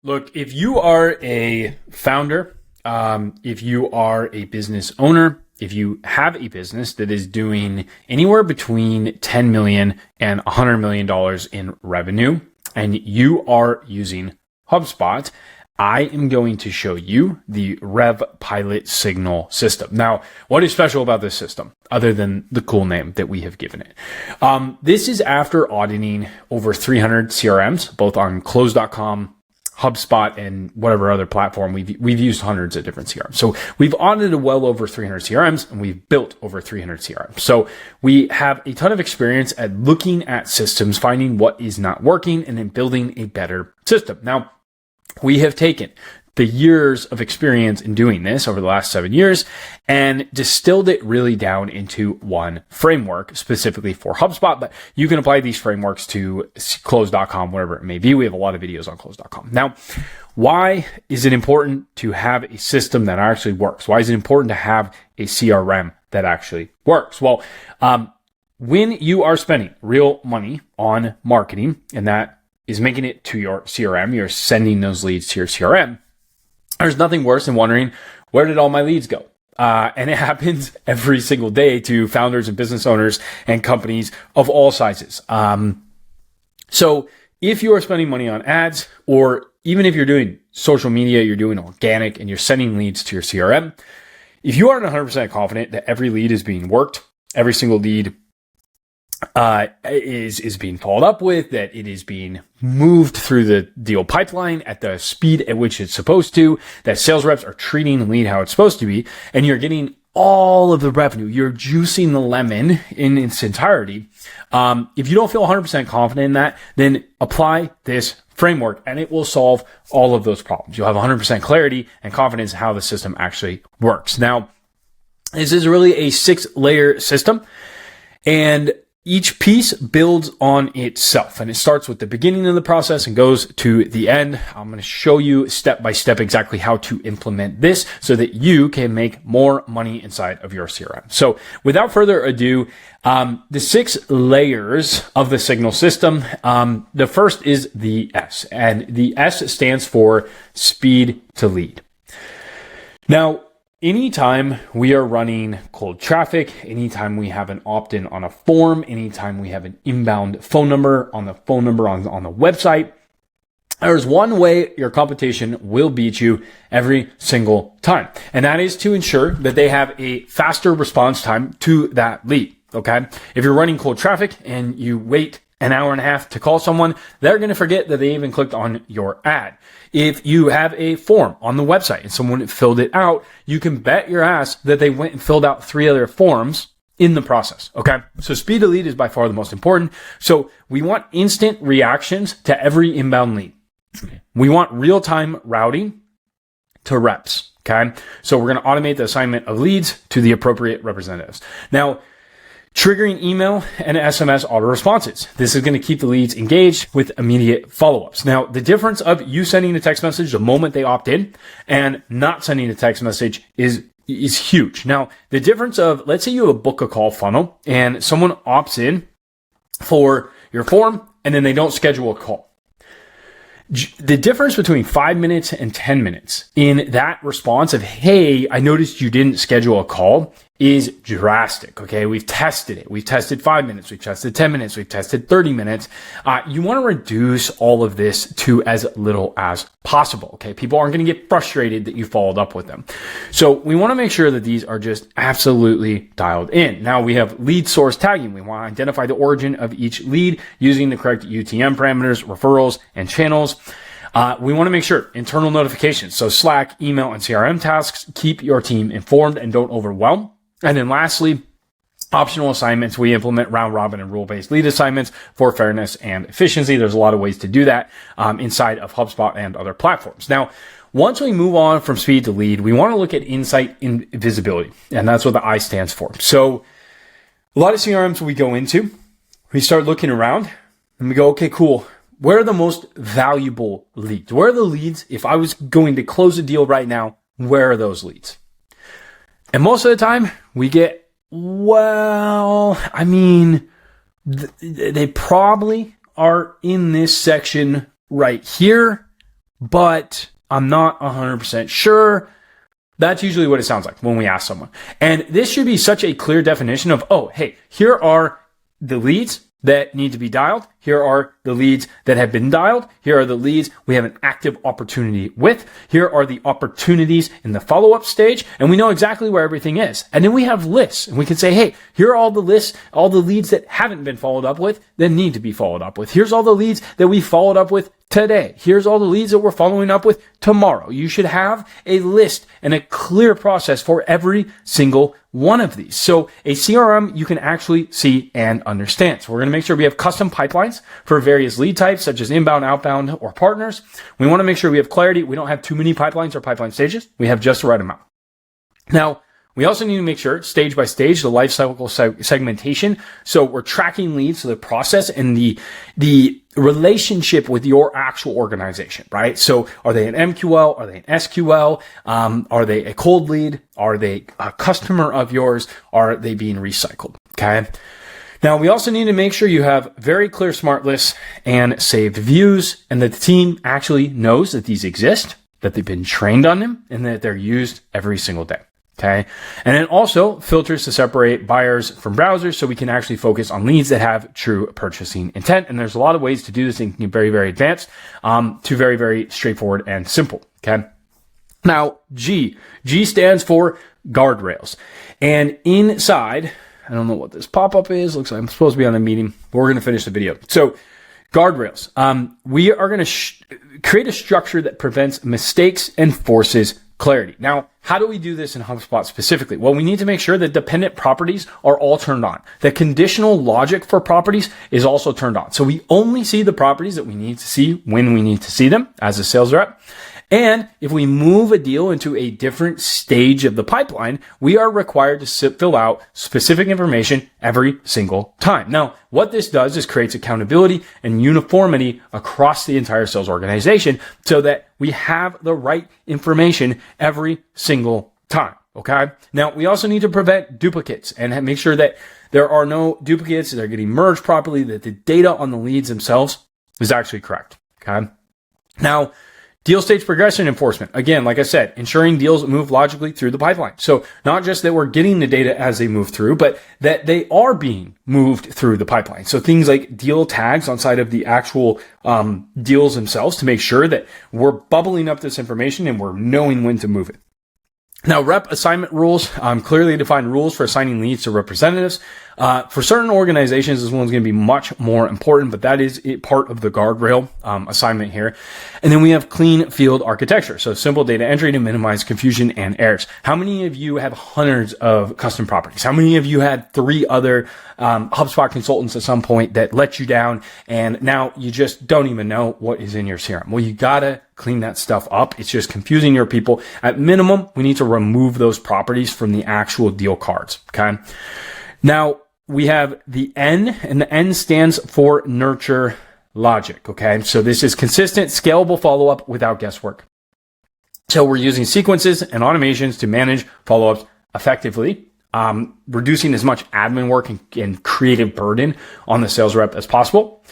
Look, if you are a founder, if you are a business owner, if you have a business that is doing anywhere between $10 million and $100 million in revenue, and you are using HubSpot, I am going to show you the RevPilot signal system. Now, what is special about this system other than the cool name that we have given it? This is after auditing over 300 CRMs, both on close.com, HubSpot, and whatever other platform. We've used hundreds of different CRMs. So we've audited well over 300 CRMs, and we've built over 300 CRMs. So we have a ton of experience at looking at systems, finding what is not working, and then building a better system. Now, we have taken the years of experience in doing this over the last 7 years and distilled it really down into one framework specifically for HubSpot, but you can apply these frameworks to close.com, wherever it may be. We have a lot of videos on close.com. Now, why is it important to have a system that actually works? Why is it important to have a CRM that actually works? Well, when you are spending real money on marketing, and that is making it to your CRM, you're sending those leads to your CRM, there's nothing worse than wondering, where did all my leads go? And it happens every single day to founders and business owners and companies of all sizes. So if you are spending money on ads, or even if you're doing social media, you're doing organic, and you're sending leads to your CRM, if you aren't 100% confident that every lead is being worked, every single lead is being followed up with, that it is being moved through the deal pipeline at the speed at which it's supposed to, that sales reps are treating the lead how it's supposed to be, and you're getting all of the revenue, you're juicing the lemon in its entirety. If you don't feel 100% confident in that, then apply this framework and it will solve all of those problems. You'll have 100% clarity and confidence in how the system actually works. Now, this is really a 6-layer system, and each piece builds on itself, and it starts with the beginning of the process and goes to the end. I'm going to show you step by step exactly how to implement this so that you can make more money inside of your CRM. So without further ado, the 6 layers of the signal system, the first is the S, and the S stands for speed to lead. Now, anytime we are running cold traffic, anytime we have an opt-in on a form, anytime we have an inbound phone number on the website, there's one way your competition will beat you every single time. And that is to ensure that they have a faster response time to that lead. Okay. If you're running cold traffic and you wait an hour and a half to call someone, they're going to forget that they even clicked on your ad. If you have a form on the website and someone filled it out, you can bet your ass that they went and filled out 3 other forms in the process. Okay. So speed to lead is by far the most important. So we want instant reactions to every inbound lead. We want real-time routing to reps. Okay. So we're going to automate the assignment of leads to the appropriate representatives. Now, triggering email and SMS auto responses. This is going to keep the leads engaged with immediate follow-ups. Now, the difference of you sending a text message the moment they opt in and not sending a text message is huge. Now, the difference of, let's say you have a book a call funnel and someone opts in for your form and then they don't schedule a call. The difference between 5 minutes and 10 minutes in that response of, hey, I noticed you didn't schedule a call, is drastic. Okay. We've tested it. We've tested 5 minutes. We've tested 10 minutes. We've tested 30 minutes. You want to reduce all of this to as little as possible. Okay. People aren't going to get frustrated that you followed up with them. So we want to make sure that these are just absolutely dialed in. Now we have lead source tagging. We want to identify the origin of each lead using the correct UTM parameters, referrals, and channels. We want to make sure internal notifications. So Slack, email, and CRM tasks keep your team informed and don't overwhelm. And then lastly, optional assignments. We implement round robin and rule-based lead assignments for fairness and efficiency. There's a lot of ways to do that inside of HubSpot and other platforms. Now, once we move on from speed to lead, we want to look at insight and visibility. And that's what the I stands for. So a lot of CRMs we go into, we start looking around and we go, okay, cool. Where are the most valuable leads? Where are the leads? If I was going to close a deal right now, where are those leads? And most of the time we get, they probably are in this section right here, but I'm not 100% sure. That's usually what it sounds like when we ask someone. And this should be such a clear definition of, oh, hey, here are the leads that need to be dialed. Here are the leads that have been dialed. Here are the leads we have an active opportunity with. Here are the opportunities in the follow-up stage. And we know exactly where everything is. And then we have lists, and we can say, hey, here are all the lists, all the leads that haven't been followed up with that need to be followed up with. Here's all the leads that we followed up with today. Here's all the leads that we're following up with tomorrow. You should have a list and a clear process for every single one of these. So a CRM you can actually see and understand. So we're going to make sure we have custom pipelines for various lead types, such as inbound, outbound, or partners. We want to make sure we have clarity. We don't have too many pipelines or pipeline stages. We have just the right amount. Now, we also need to make sure, stage by stage, the life cycle segmentation. So we're tracking leads to the process and the relationship with your actual organization, right? So are they an MQL? Are they an SQL? Are they a cold lead? Are they a customer of yours? Are they being recycled? Okay. Now, we also need to make sure you have very clear smart lists and saved views, and that the team actually knows that these exist, that they've been trained on them, and that they're used every single day. Okay. And then also filters to separate buyers from browsers so we can actually focus on leads that have true purchasing intent. And there's a lot of ways to do this, thinking very, very advanced, to very, very straightforward and simple. Okay. Now, G stands for guardrails. And inside, I don't know what this pop-up is. Looks like I'm supposed to be on a meeting, but we're going to finish the video. So guardrails. We are going to create a structure that prevents mistakes and forces clarity. Now, how do we do this in HubSpot specifically? Well, we need to make sure that dependent properties are all turned on. The conditional logic for properties is also turned on. So we only see the properties that we need to see when we need to see them as a sales rep. And if we move a deal into a different stage of the pipeline, we are required to fill out specific information every single time. Now, what this does is creates accountability and uniformity across the entire sales organization so that we have the right information every single time. Okay. Now, we also need to prevent duplicates and make sure that there are no duplicates, that they're getting merged properly, that the data on the leads themselves is actually correct. Okay. Now, deal stage progression enforcement. Again, like I said, ensuring deals move logically through the pipeline. So not just that we're getting the data as they move through, but that they are being moved through the pipeline. So things like deal tags on side of the actual deals themselves to make sure that we're bubbling up this information and we're knowing when to move it. Now, rep assignment rules, clearly defined rules for assigning leads to representatives. For certain organizations, this one's going to be much more important, but that is part of the guardrail assignment here. And then we have clean field architecture. So simple data entry to minimize confusion and errors. How many of you have hundreds of custom properties? How many of you had 3 other HubSpot consultants at some point that let you down and now you just don't even know what is in your CRM? Well, you gotta clean that stuff up. It's just confusing your people. At minimum, we need to remove those properties from the actual deal cards. Okay. Now, we have the N, and the N stands for nurture logic. Okay. So this is consistent, scalable follow-up without guesswork. So we're using sequences and automations to manage follow-ups effectively, reducing as much admin work and creative burden on the sales rep as possible.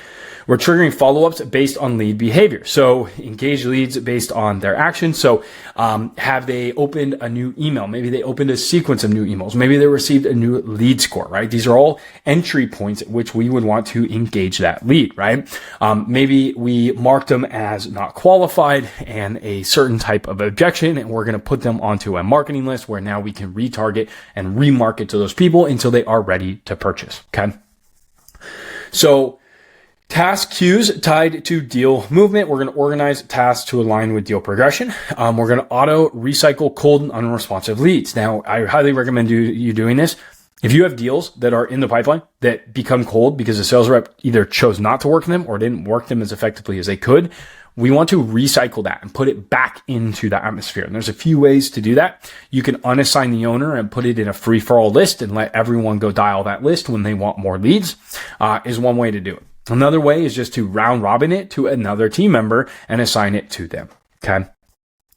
We're triggering follow-ups based on lead behavior. So engage leads based on their actions. So have they opened a new email? Maybe they opened a sequence of new emails. Maybe they received a new lead score, right? These are all entry points at which we would want to engage that lead, right? Maybe we marked them as not qualified and a certain type of objection, and we're going to put them onto a marketing list where now we can retarget and remarket to those people until they are ready to purchase, okay? So task queues tied to deal movement. We're going to organize tasks to align with deal progression. We're going to auto recycle cold and unresponsive leads. Now, I highly recommend you doing this. If you have deals that are in the pipeline that become cold because the sales rep either chose not to work them or didn't work them as effectively as they could, we want to recycle that and put it back into the atmosphere. And there's a few ways to do that. You can unassign the owner and put it in a free-for-all list and let everyone go dial that list when they want more leads, is one way to do it. Another way is just to round robin it to another team member and assign it to them. Okay.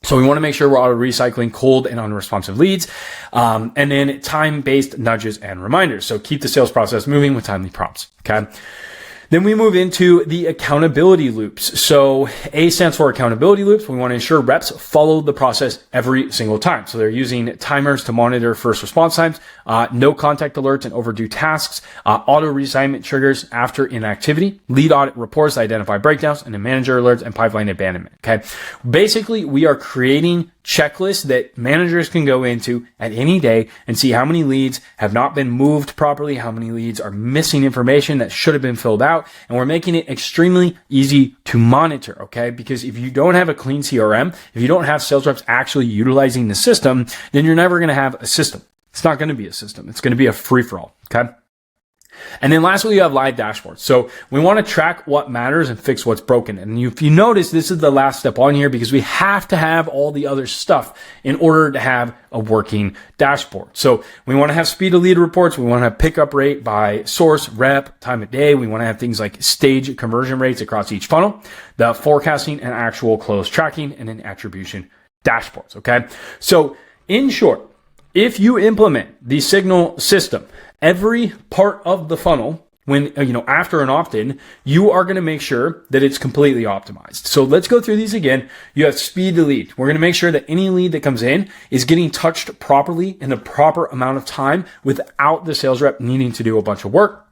So we want to make sure we're auto recycling cold and unresponsive leads. And then time-based nudges and reminders. So keep the sales process moving with timely prompts. Okay. Then we move into the accountability loops. So A stands for accountability loops. We want to ensure reps follow the process every single time. So they're using timers to monitor first response times, no contact alerts and overdue tasks, auto reassignment triggers after inactivity, lead audit reports to identify breakdowns, and the manager alerts and pipeline abandonment. Okay. Basically, we are creating checklists that managers can go into at any day and see how many leads have not been moved properly, how many leads are missing information that should have been filled out. And we're making it extremely easy to monitor, okay? Because if you don't have a clean CRM, if you don't have sales reps actually utilizing the system, then you're never going to have a system. It's not going to be a system. It's going to be a free-for-all, okay? And then lastly, you have live dashboards. So we want to track what matters and fix what's broken. And if you notice, this is the last step on here because we have to have all the other stuff in order to have a working dashboard. So we want to have speed of lead reports. We want to have pickup rate by source, rep, time of day. We want to have things like stage conversion rates across each funnel, the forecasting and actual close tracking, and then attribution dashboards. Okay. So in short, if you implement the Signal system, every part of the funnel, when, after an opt-in, you are going to make sure that it's completely optimized. So let's go through these again. You have speed to lead. We're going to make sure that any lead that comes in is getting touched properly in the proper amount of time without the sales rep needing to do a bunch of work.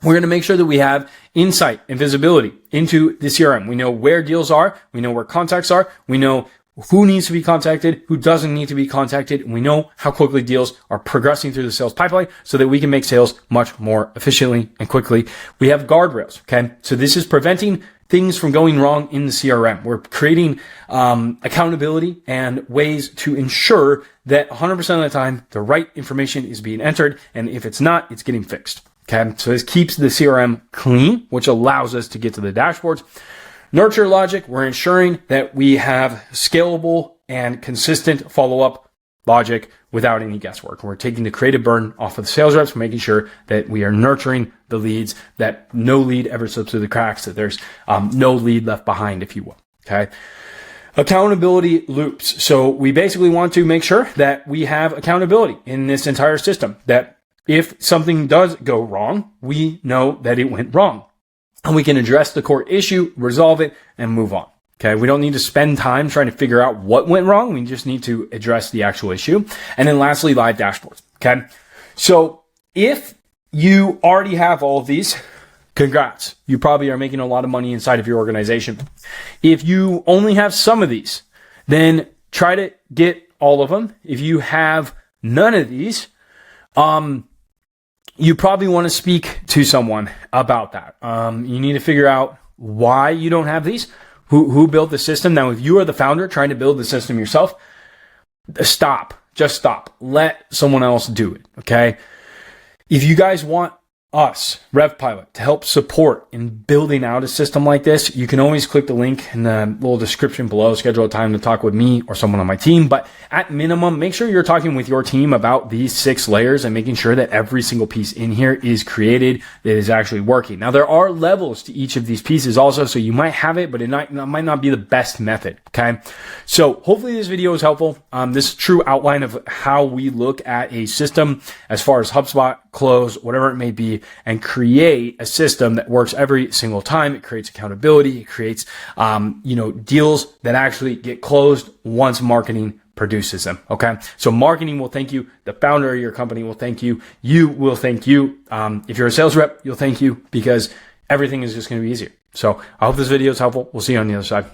We're going to make sure that we have insight and visibility into the CRM. We know where deals are. We know where contacts are. We know who needs to be contacted, who doesn't need to be contacted. And we know how quickly deals are progressing through the sales pipeline so that we can make sales much more efficiently and quickly. We have guardrails. Okay. So this is preventing things from going wrong in the CRM. We're creating accountability and ways to ensure that 100% of the time, the right information is being entered. And if it's not, it's getting fixed. Okay. So this keeps the CRM clean, which allows us to get to the dashboards. Nurture logic, we're ensuring that we have scalable and consistent follow-up logic without any guesswork. We're taking the creative burden off of the sales reps, we're making sure that we are nurturing the leads, that no lead ever slips through the cracks, that there's no lead left behind, if you will. Okay. Accountability loops. So we basically want to make sure that we have accountability in this entire system, that if something does go wrong, we know that it went wrong. And we can address the core issue, resolve it, and move on. Okay. We don't need to spend time trying to figure out what went wrong. We just need to address the actual issue. And then lastly, live dashboards. Okay. So if you already have all of these, congrats. You probably are making a lot of money inside of your organization. If you only have some of these, then try to get all of them. If you have none of these, you probably want to speak to someone about that. You need to figure out why you don't have these, who built the system. Now, if you are the founder trying to build the system yourself, stop. Just stop. Let someone else do it, okay? If you guys want us, RevPilot, to help support in building out a system like this, you can always click the link in the little description below, schedule a time to talk with me or someone on my team. But at minimum, make sure you're talking with your team about these 6 layers and making sure that every single piece in here is created, that is actually working. Now, there are levels to each of these pieces also, so you might have it, but it might not be the best method, okay? So hopefully this video is helpful. This is a true outline of how we look at a system as far as HubSpot, Close, whatever it may be, and create a system that works every single time. It creates accountability. It creates, deals that actually get closed once marketing produces them. Okay. So marketing will thank you. The founder of your company will thank you. You will thank you. If you're a sales rep, you'll thank you because everything is just going to be easier. So I hope this video is helpful. We'll see you on the other side.